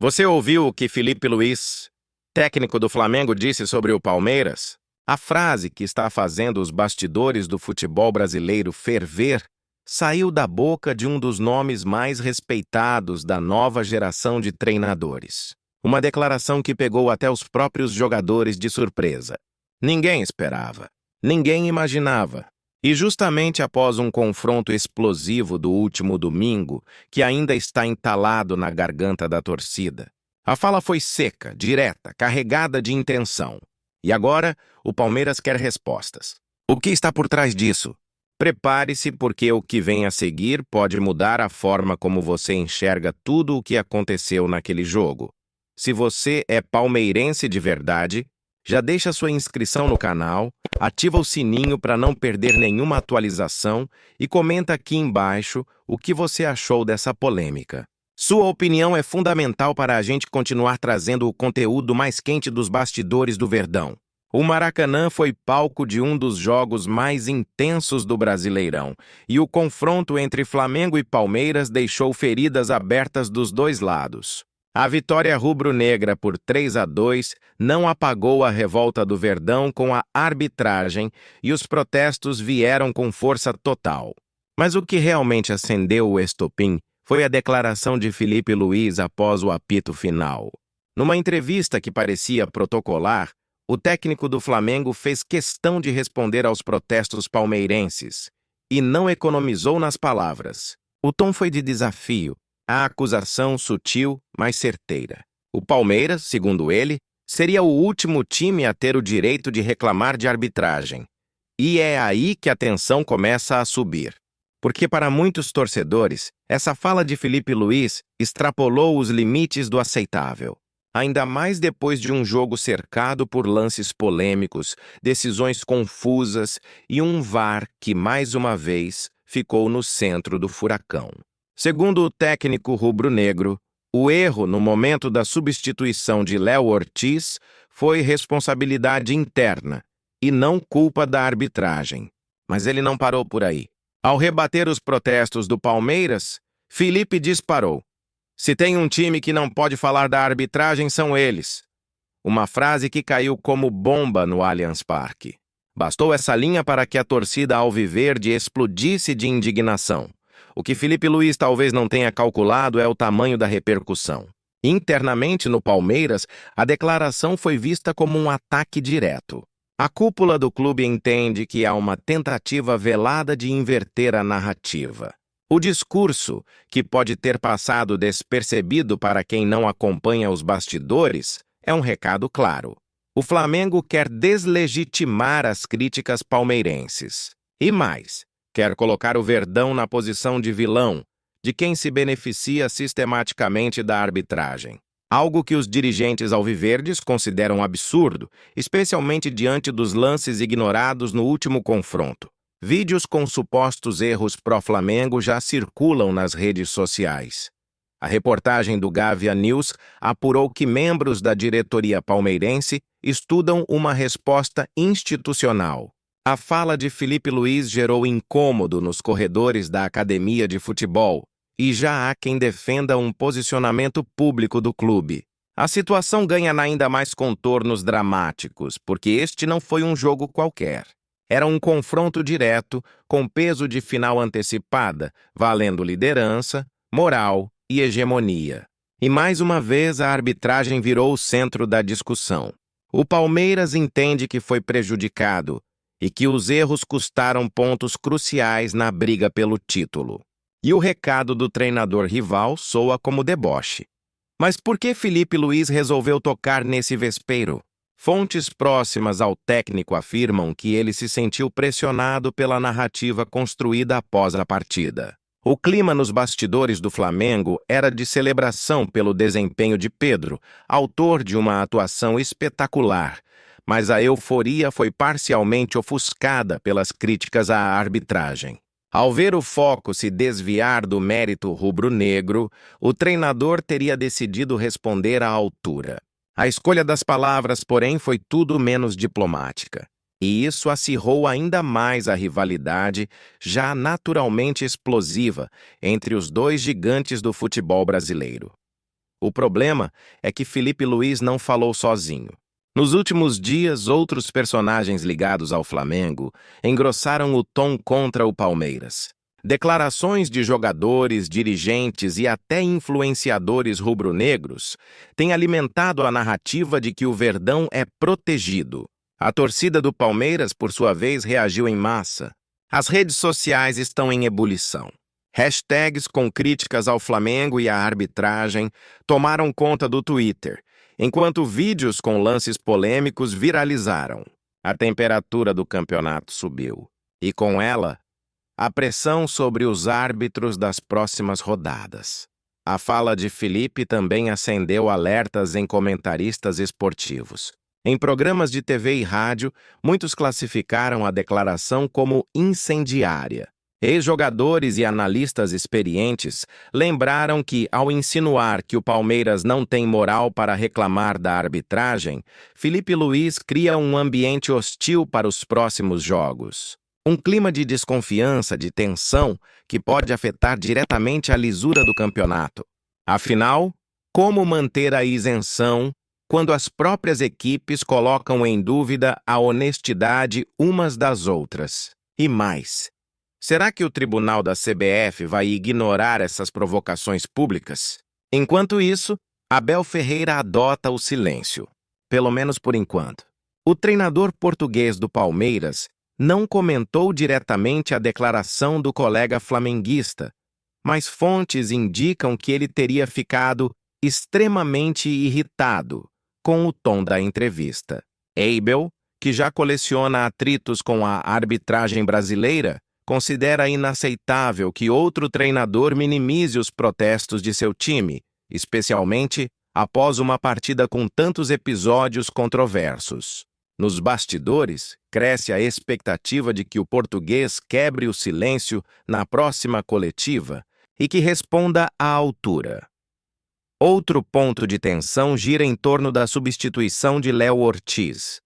Você ouviu o que Felipe Luiz, técnico do Flamengo, disse sobre o Palmeiras? A frase que está fazendo os bastidores do futebol brasileiro ferver saiu da boca de um dos nomes mais respeitados da nova geração de treinadores. Uma declaração que pegou até os próprios jogadores de surpresa. Ninguém esperava, ninguém imaginava. E justamente após um confronto explosivo do último domingo, que ainda está entalado na garganta da torcida, a fala foi seca, direta, carregada de intenção. E agora, o Palmeiras quer respostas. O que está por trás disso? Prepare-se, porque o que vem a seguir pode mudar a forma como você enxerga tudo o que aconteceu naquele jogo. Se você é palmeirense de verdade, já deixa sua inscrição no canal, ativa o sininho para não perder nenhuma atualização e comenta aqui embaixo o que você achou dessa polêmica. Sua opinião é fundamental para a gente continuar trazendo o conteúdo mais quente dos bastidores do Verdão. O Maracanã foi palco de um dos jogos mais intensos do Brasileirão, e o confronto entre Flamengo e Palmeiras deixou feridas abertas dos dois lados. A vitória rubro-negra por 3-2 não apagou a revolta do Verdão com a arbitragem e os protestos vieram com força total. Mas o que realmente acendeu o estopim foi a declaração de Felipe Luiz após o apito final. Numa entrevista que parecia protocolar, o técnico do Flamengo fez questão de responder aos protestos palmeirenses e não economizou nas palavras. O tom foi de desafio, a acusação sutil, mas certeira. O Palmeiras, segundo ele, seria o último time a ter o direito de reclamar de arbitragem. E é aí que a tensão começa a subir. Porque para muitos torcedores, essa fala de Felipe Luiz extrapolou os limites do aceitável. Ainda mais depois de um jogo cercado por lances polêmicos, decisões confusas e um VAR que, mais uma vez, ficou no centro do furacão. Segundo o técnico rubro-negro, o erro no momento da substituição de Léo Ortiz foi responsabilidade interna e não culpa da arbitragem. Mas ele não parou por aí. Ao rebater os protestos do Palmeiras, Felipe disparou: "Se tem um time que não pode falar da arbitragem, são eles." Uma frase que caiu como bomba no Allianz Parque. Bastou essa linha para que a torcida alviverde explodisse de indignação. O que Felipe Luiz talvez não tenha calculado é o tamanho da repercussão. Internamente no Palmeiras, a declaração foi vista como um ataque direto. A cúpula do clube entende que há uma tentativa velada de inverter a narrativa. O discurso, que pode ter passado despercebido para quem não acompanha os bastidores, é um recado claro. O Flamengo quer deslegitimar as críticas palmeirenses. E mais, quer colocar o Verdão na posição de vilão, de quem se beneficia sistematicamente da arbitragem. Algo que os dirigentes alviverdes consideram absurdo, especialmente diante dos lances ignorados no último confronto. Vídeos com supostos erros pró-Flamengo já circulam nas redes sociais. A reportagem do Gávea News apurou que membros da diretoria palmeirense estudam uma resposta institucional. A fala de Felipe Luiz gerou incômodo nos corredores da academia de futebol, e já há quem defenda um posicionamento público do clube. A situação ganha ainda mais contornos dramáticos, porque este não foi um jogo qualquer. Era um confronto direto, com peso de final antecipada, valendo liderança, moral e hegemonia. E mais uma vez a arbitragem virou o centro da discussão. O Palmeiras entende que foi prejudicado e que os erros custaram pontos cruciais na briga pelo título. E o recado do treinador rival soa como deboche. Mas por que Felipe Luiz resolveu tocar nesse vespeiro? Fontes próximas ao técnico afirmam que ele se sentiu pressionado pela narrativa construída após a partida. O clima nos bastidores do Flamengo era de celebração pelo desempenho de Pedro, autor de uma atuação espetacular, mas a euforia foi parcialmente ofuscada pelas críticas à arbitragem. Ao ver o foco se desviar do mérito rubro-negro, o treinador teria decidido responder à altura. A escolha das palavras, porém, foi tudo menos diplomática. E isso acirrou ainda mais a rivalidade, já naturalmente explosiva, entre os dois gigantes do futebol brasileiro. O problema é que Filipe Luís não falou sozinho. Nos últimos dias, outros personagens ligados ao Flamengo engrossaram o tom contra o Palmeiras. Declarações de jogadores, dirigentes e até influenciadores rubro-negros têm alimentado a narrativa de que o Verdão é protegido. A torcida do Palmeiras, por sua vez, reagiu em massa. As redes sociais estão em ebulição. Hashtags com críticas ao Flamengo e à arbitragem tomaram conta do Twitter, enquanto vídeos com lances polêmicos viralizaram. A temperatura do campeonato subiu, e com ela, a pressão sobre os árbitros das próximas rodadas. A fala de Filipe também acendeu alertas em comentaristas esportivos. Em programas de TV e rádio, muitos classificaram a declaração como incendiária. Ex-jogadores e analistas experientes lembraram que, ao insinuar que o Palmeiras não tem moral para reclamar da arbitragem, Filipe Luís cria um ambiente hostil para os próximos jogos. Um clima de desconfiança, de tensão, que pode afetar diretamente a lisura do campeonato. Afinal, como manter a isenção quando as próprias equipes colocam em dúvida a honestidade umas das outras? E mais, será que o tribunal da CBF vai ignorar essas provocações públicas? Enquanto isso, Abel Ferreira adota o silêncio, pelo menos por enquanto. O treinador português do Palmeiras não comentou diretamente a declaração do colega flamenguista, mas fontes indicam que ele teria ficado extremamente irritado com o tom da entrevista. Abel, que já coleciona atritos com a arbitragem brasileira, considera inaceitável que outro treinador minimize os protestos de seu time, especialmente após uma partida com tantos episódios controversos. Nos bastidores, cresce a expectativa de que o português quebre o silêncio na próxima coletiva e que responda à altura. Outro ponto de tensão gira em torno da substituição de Léo Ortiz.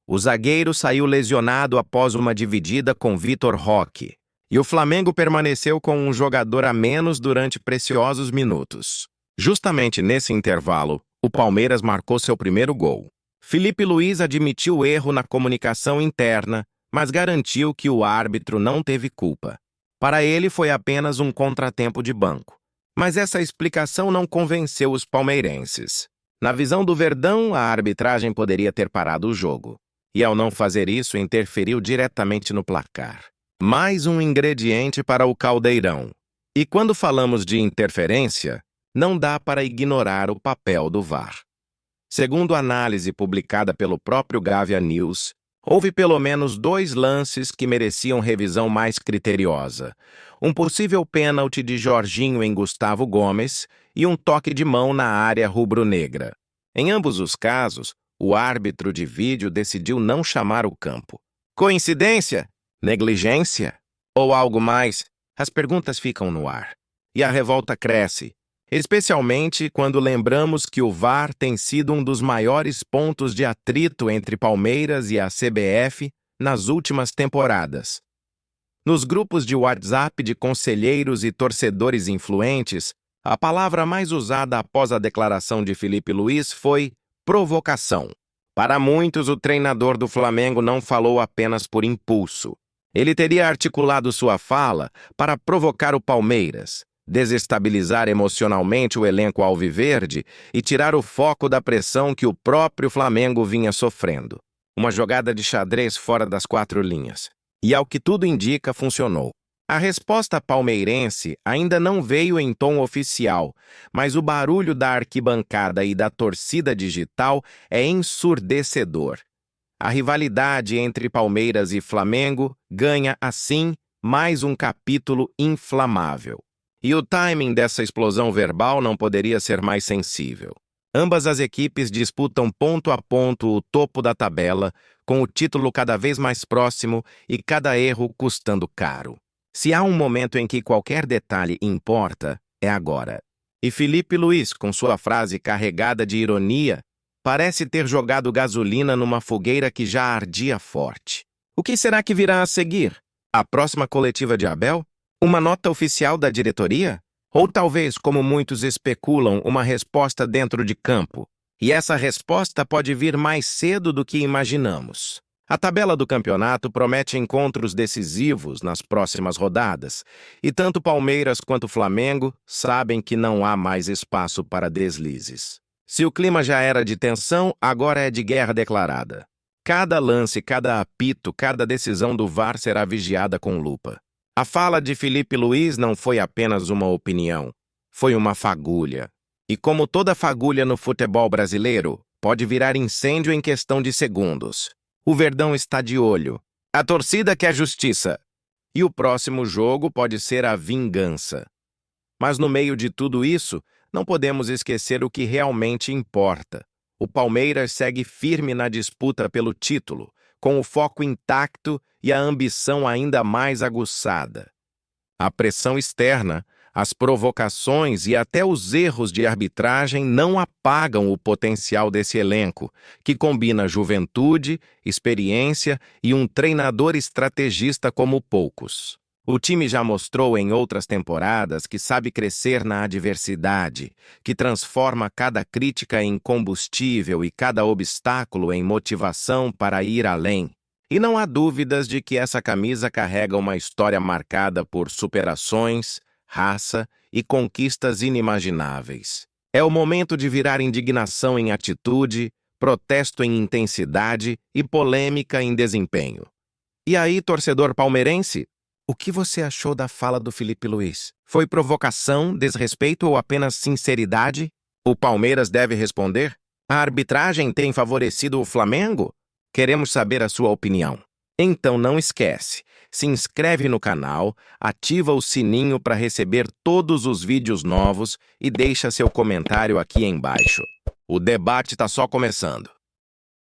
O zagueiro saiu lesionado após uma dividida com Vitor Roque, e o Flamengo permaneceu com um jogador a menos durante preciosos minutos. Justamente nesse intervalo, o Palmeiras marcou seu primeiro gol. Filipe Luís admitiu o erro na comunicação interna, mas garantiu que o árbitro não teve culpa. Para ele, foi apenas um contratempo de banco. Mas essa explicação não convenceu os palmeirenses. Na visão do Verdão, a arbitragem poderia ter parado o jogo. E ao não fazer isso, interferiu diretamente no placar. Mais um ingrediente para o caldeirão. E quando falamos de interferência, não dá para ignorar o papel do VAR. Segundo a análise publicada pelo próprio Gávea News, houve pelo menos 2 lances que mereciam revisão mais criteriosa. Um possível pênalti de Jorginho em Gustavo Gomes e um toque de mão na área rubro-negra. Em ambos os casos, o árbitro de vídeo decidiu não chamar o campo. Coincidência? Negligência? Ou algo mais? As perguntas ficam no ar. E a revolta cresce, especialmente quando lembramos que o VAR tem sido um dos maiores pontos de atrito entre Palmeiras e a CBF nas últimas temporadas. Nos grupos de WhatsApp de conselheiros e torcedores influentes, a palavra mais usada após a declaração de Filipe Luís foi provocação. Para muitos, o treinador do Flamengo não falou apenas por impulso. Ele teria articulado sua fala para provocar o Palmeiras, desestabilizar emocionalmente o elenco alviverde e tirar o foco da pressão que o próprio Flamengo vinha sofrendo. Uma jogada de xadrez fora das 4 linhas. E, ao que tudo indica, funcionou. A resposta palmeirense ainda não veio em tom oficial, mas o barulho da arquibancada e da torcida digital é ensurdecedor. A rivalidade entre Palmeiras e Flamengo ganha, assim, mais um capítulo inflamável. E o timing dessa explosão verbal não poderia ser mais sensível. Ambas as equipes disputam ponto a ponto o topo da tabela, com o título cada vez mais próximo e cada erro custando caro. Se há um momento em que qualquer detalhe importa, é agora. E Filipe Luís, com sua frase carregada de ironia, parece ter jogado gasolina numa fogueira que já ardia forte. O que será que virá a seguir? A próxima coletiva de Abel? Uma nota oficial da diretoria? Ou talvez, como muitos especulam, uma resposta dentro de campo. E essa resposta pode vir mais cedo do que imaginamos. A tabela do campeonato promete encontros decisivos nas próximas rodadas, e tanto Palmeiras quanto Flamengo sabem que não há mais espaço para deslizes. Se o clima já era de tensão, agora é de guerra declarada. Cada lance, cada apito, cada decisão do VAR será vigiada com lupa. A fala de Filipe Luís não foi apenas uma opinião, foi uma fagulha. E como toda fagulha no futebol brasileiro, pode virar incêndio em questão de segundos. O Verdão está de olho. A torcida quer justiça. E o próximo jogo pode ser a vingança. Mas no meio de tudo isso, não podemos esquecer o que realmente importa. O Palmeiras segue firme na disputa pelo título, com o foco intacto e a ambição ainda mais aguçada. A pressão externa, as provocações e até os erros de arbitragem não apagam o potencial desse elenco, que combina juventude, experiência e um treinador estrategista como poucos. O time já mostrou em outras temporadas que sabe crescer na adversidade, que transforma cada crítica em combustível e cada obstáculo em motivação para ir além. E não há dúvidas de que essa camisa carrega uma história marcada por superações, raça e conquistas inimagináveis. É o momento de virar indignação em atitude, protesto em intensidade e polêmica em desempenho. E aí, torcedor palmeirense? O que você achou da fala do Filipe Luís? Foi provocação, desrespeito ou apenas sinceridade? O Palmeiras deve responder? A arbitragem tem favorecido o Flamengo? Queremos saber a sua opinião. Então não esquece, se inscreve no canal, ativa o sininho para receber todos os vídeos novos e deixa seu comentário aqui embaixo. O debate está só começando.